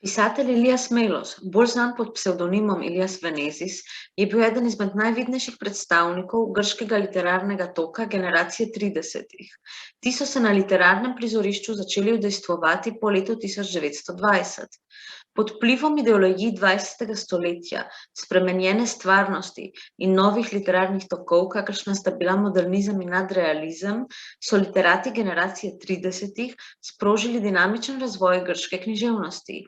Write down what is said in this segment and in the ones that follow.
Pisatelj Elias Melos, bolj znan pod psevdonimom Elias Venezis, je bil eden izmed najvidnejših predstavnikov grškega literarnega toka generacije 30-ih. Ti so se na literarnem prizorišču začeli udejstvovati po letu 1920. Pod vplivom ideologij 20. stoletja, spremenjene stvarnosti in novih literarnih tokov, kakršna sta bila modernizem in nadrealizem, so literati generacije 30-ih sprožili dinamičen razvoj grške književnosti.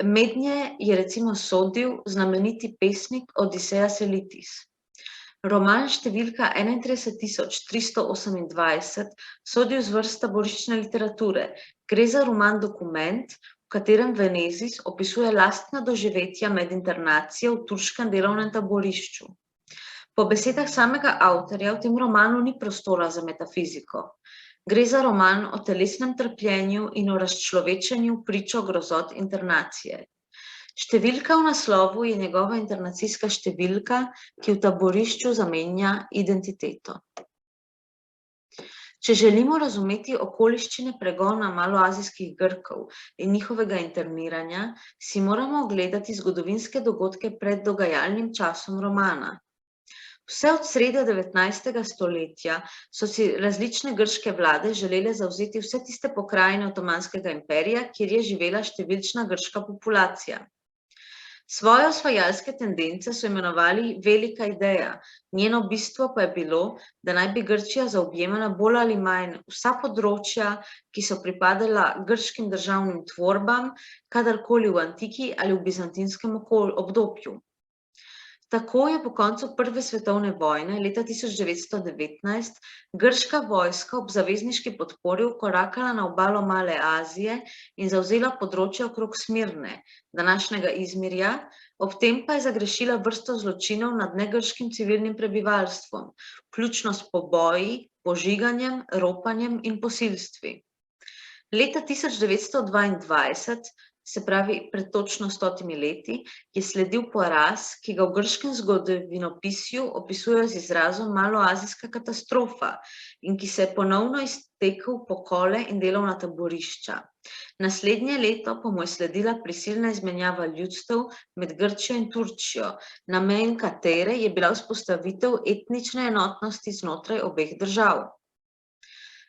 Mednje je recimo sodil znameniti pesnik Odisejas Elitis. Roman številka 31328 sodi v zvrst taboriščne literature. Gre za roman dokument, v katerem Venezis opisuje lastna doživetja med internacijo v turškem delovnem taborišču. Po besedah samega avtorja v tem romanu ni prostora za metafiziko. Gre za roman o telesnem trpljenju in o razčlovečenju pričo grozot internacije. Številka v naslovu je njegova internacijska številka, ki v taborišču zamenja identiteto. Če želimo razumeti okoliščine pregona maloazijskih Grkov in njihovega interniranja, si moramo ogledati zgodovinske dogodke pred dogajalnim časom romana. Vse od srede 19. stoletja so si različne grške vlade želele zavzeti vse tiste pokrajine Otomanskega imperija, kjer je živela številčna grška populacija. Svoje osvajalske tendence so imenovali velika ideja, njeno bistvo pa je bilo, da naj bi Grčija zaobjemala bolj ali manj vsa področja, ki so pripadala grškim državnim tvorbam, kadarkoli v antiki ali v bizantinskem obdobju. Tako je po koncu Prve svetovne vojne leta 1919 grška vojska ob zavezniški podpori vkorakala na obalo Male Azije in zavzela področje okrog Smirne, današnjega Izmirja, ob tem pa je zagrešila vrsto zločinov nad negrškim civilnim prebivalstvom, vključno s poboji, požiganjem, ropanjem in posilstvi. Leta 1922, se pravi pred točno 100 leti, je sledil poraz, ki ga v grškem zgodovinopisju opisujejo z izrazom maloazijska katastrofa in ki se je ponovno iztekel v pokole in delovna taborišča. Naslednje leto pa mu je sledila prisilna izmenjava ljudstev med Grčijo in Turčijo, namen katere je bila vzpostavitev etnične enotnosti znotraj obeh držav.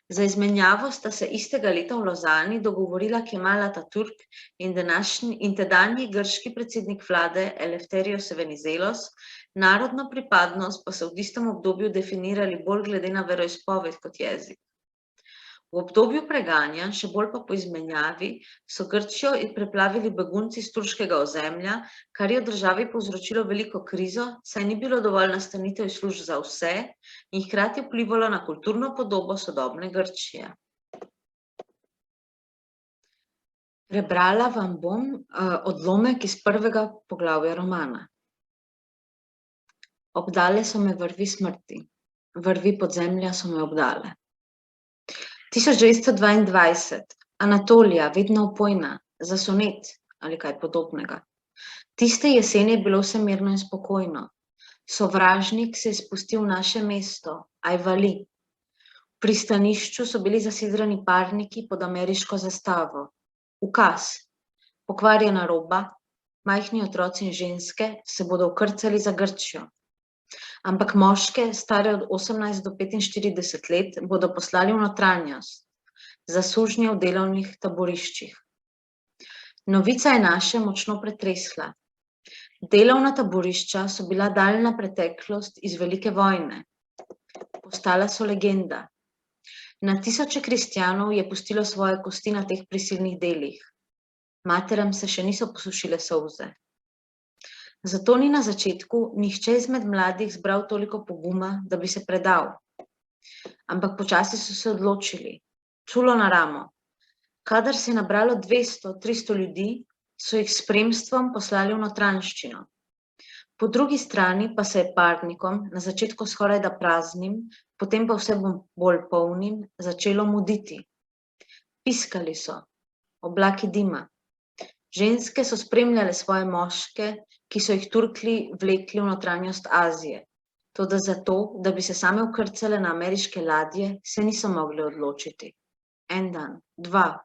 Za izmenjavo sta se istega leta v Lozani dogovorila Kemal Ataturk in tedanji grški predsednik vlade Eleftherios Venizelos, narodno pripadnost pa so v istem obdobju definirali bolj glede na veroizpoved kot jezik. V obdobju preganja, še bolj pa po izmenjavi, so Grčijo preplavili begunci iz turškega ozemlja, kar je v državi povzročilo veliko krizo, saj ni bilo dovolj nastanitev in služb za vse in hkrati vplivalo na kulturno podobo sodobne Grčije. Prebrala vam bom odlomek iz prvega poglavja romana. Obdale so me vrvi smrti, vrvi podzemlja so me obdale. 1922, Anatolija, vedno opojna, za sonet ali kaj podobnega. Tiste jeseni je bilo vse mirno in spokojno. Sovražnik se je spustil v naše mesto, Ajvali. V pristanišču so bili zasidrani parniki pod ameriško zastavo. Ukaz, pokvarjena roba, majhni otroci in ženske se bodo vkrcali za Grčijo. Ampak moške, stare od 18 do 45 let, bodo poslali v notranjost, za sužnje v delovnih taboriščih. Novica je naše močno pretresla. Delovna taborišča so bila daljna preteklost iz velike vojne. Postala so legenda. Na tisoče kristjanov je pustilo svoje kosti na teh prisilnih delih. Materam se še niso posušile solze. Zato ni na začetku nihče izmed mladih zbral toliko poguma, da bi se predal. Ampak počasi so se odločili, čulo na ramo. Kadar se je nabralo 200-300 ljudi, so jih s spremstvom poslali v notranjščino. Po drugi strani pa se je parnikom, na začetku skorajda praznim, potem pa vse bolj polnim, začelo muditi. Piskali so, oblaki dima. Ženske so spremljale svoje moške, ki so jih Turki vlekli v notranjost Azije. Toda zato, da bi se same vkrcale na ameriške ladje, se niso mogli odločiti. En dan, dva,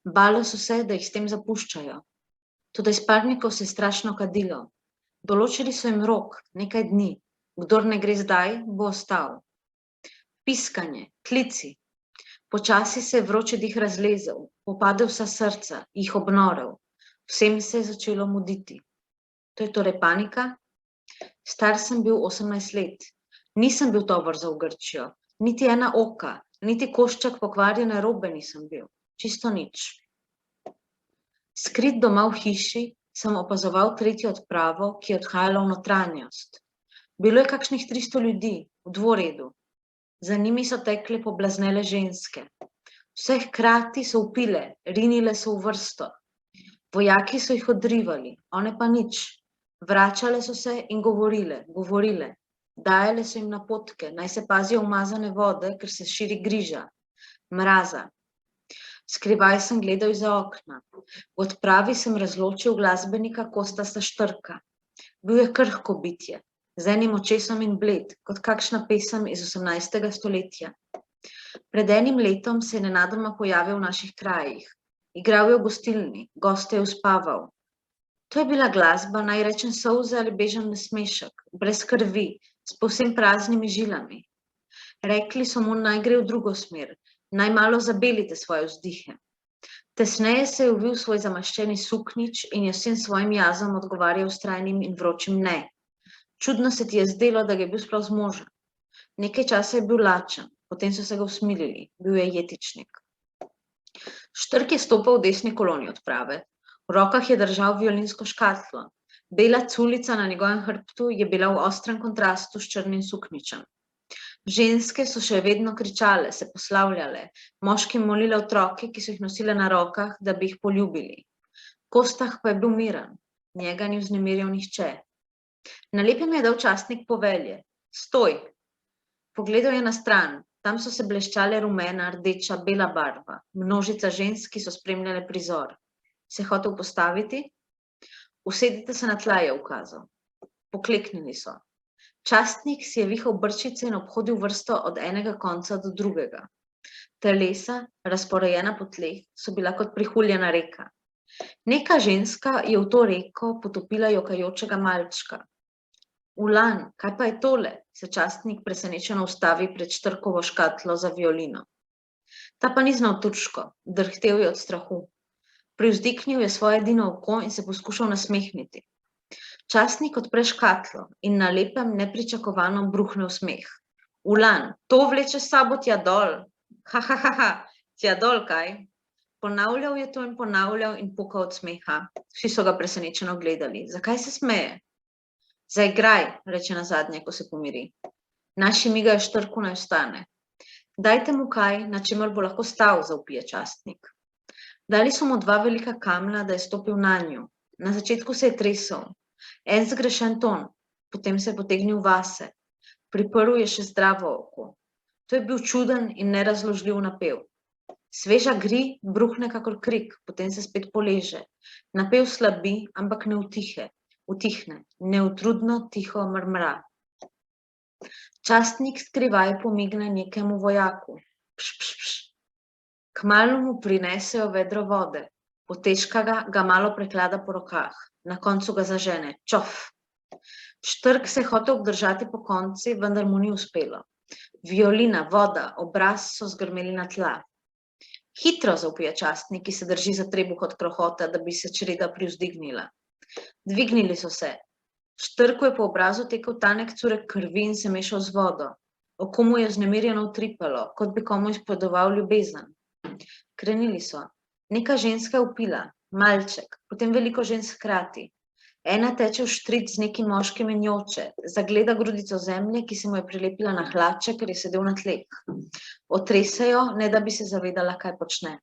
Bale so se, da jih s tem zapuščajo. Toda iz parnikov se je strašno kadilo. Določili so jim rok, nekaj dni. Kdor ne gre zdaj, bo ostal. Piskanje, klici. Počasi se je vroči dih razlezel, popadel vsa srca, jih obnorel. Vsem se je začelo muditi. To je torej panika? Star sem bil 18 let. Nisem bil tovor za v Grčijo. Niti ena oka, niti košček pokvarjene robe nisem bil. Čisto nič. Skrit doma v hiši sem opazoval tretjo odpravo, ki je odhajala v notranjost. Bilo je kakšnih 300 ljudi, v dvoredu. Za njimi so tekle poblaznele ženske. Vse hkrati so vpile, rinile so v vrsto. Vojaki so jih odrivali, one pa nič. Vračale so se in govorile. Dajale so jim napotke, naj se pazijo umazane vode, ker se širi griža. Mraza. Skrivaj sem gledal izza okna. V odpravi sem razločil glasbenika Kostasa Štrka. Bil je krhko bitje, z enim očesom in bled, kot kakšna pesem iz 18. stoletja. Pred enim letom se je nenadoma pojavil v naših krajih. Igral je v gostilni, goste je uspaval. To je bila glasba, naj rečem solze ali bežen nasmešek, brez krvi, s povsem praznimi žilami. Rekli so mu, naj gre v drugo smer, naj malo zabelite svoje vzdihe. Tesneje se je uvil svoj zamaščeni suknič in je vsem svojim jazom odgovarjal s trajnim in vročim ne. Čudno se ti je zdelo, da ga je bil sploh zmožen. Nekaj časa je bil lačen, potem so se ga usmilili, bil je jetičnik. Štrk je stopal v desni koloni odprave. V rokah je držal violinsko škatlo. Bela culica na njegovem hrbtu je bila v ostrem kontrastu s črnim sukničem. Ženske so še vedno kričale, se poslavljale, moški molile otroke, ki so jih nosile na rokah, da bi jih poljubili. Kostah pa je bil miren, njega ni vznemirjal nihče. Na lepem je dal častnik povelje. Stoj! Pogledal je na stran, tam so se bleščale rumena, rdeča, bela barva, množica žensk, ki so spremljale prizor. Se hotel postaviti? Usedite se na tla, je ukazal. Pokleknili so. Častnik si je vihal brčice in obhodil vrsto od enega konca do drugega. Telesa, razporejena po tleh, so bila kot prihuljena reka. Neka ženska je v to reko potopila jokajočega malčka. Ulan, kaj pa je tole? Se častnik presenečeno ustavi pred Štrkovo škatlo za violino. Ta pa ni znal turško, drhtel je od strahu. Privzdihnil je svoje edino oko in se poskušal nasmehniti. Častnik odpre škatlo in na lepem nepričakovano bruhne v smeh. Ulan, to vleče s sabo tja dol. Tja dol, kaj? Ponavljal je to in ponavljal in pokal od smeha. Vsi so ga presenečeno gledali. Zakaj se smeje? Zaigraj, reče nazadnje, ko se pomiri. Naši migajo Štrku, naj vstane. Dajte mu kaj, na čemer bo lahko stal, zavpije častnik. Dali so mu 2 velika kamna, da je stopil nanju. Na začetku se je tresel. En zgrešen ton, potem se je potegnil vase. Priprl je še zdravo oko. To je bil čuden in nerazložljiv napev. Sveža gri bruhne kakor krik, potem se spet poleže. Napev slabi, ampak ne utihne, neutrudno tiho mrmra. Častnik skrivaj pomigne nekemu vojaku. Pš. Kmalu mu prinesejo vedro vode, potežka ga malo preklada po rokah, na koncu ga zažene, čof. Štrk se je hotel obdržati po konci, vendar mu ni uspelo. Violina, voda, obraz so zgrmeli na tla. Hitro, zavpije častnik, ki se drži za trebuh od krohota, da bi se čreda privzdignila. Dvignili so se. Štrku je po obrazu tekel tanek curek krvi in se mešal z vodo. Oko mu je vznemirjeno utripalo, kot bi komu izpovedoval ljubezen. Krenili so. Neka ženska je vpila, malček, potem veliko žensk hkrati. Ena teče v štrit z nekim moškim in joče, zagleda grudico zemlje, ki se mu je prilepila na hlače, ker je sedel na tleh. Otresejo, ne da bi se zavedala, kaj počne.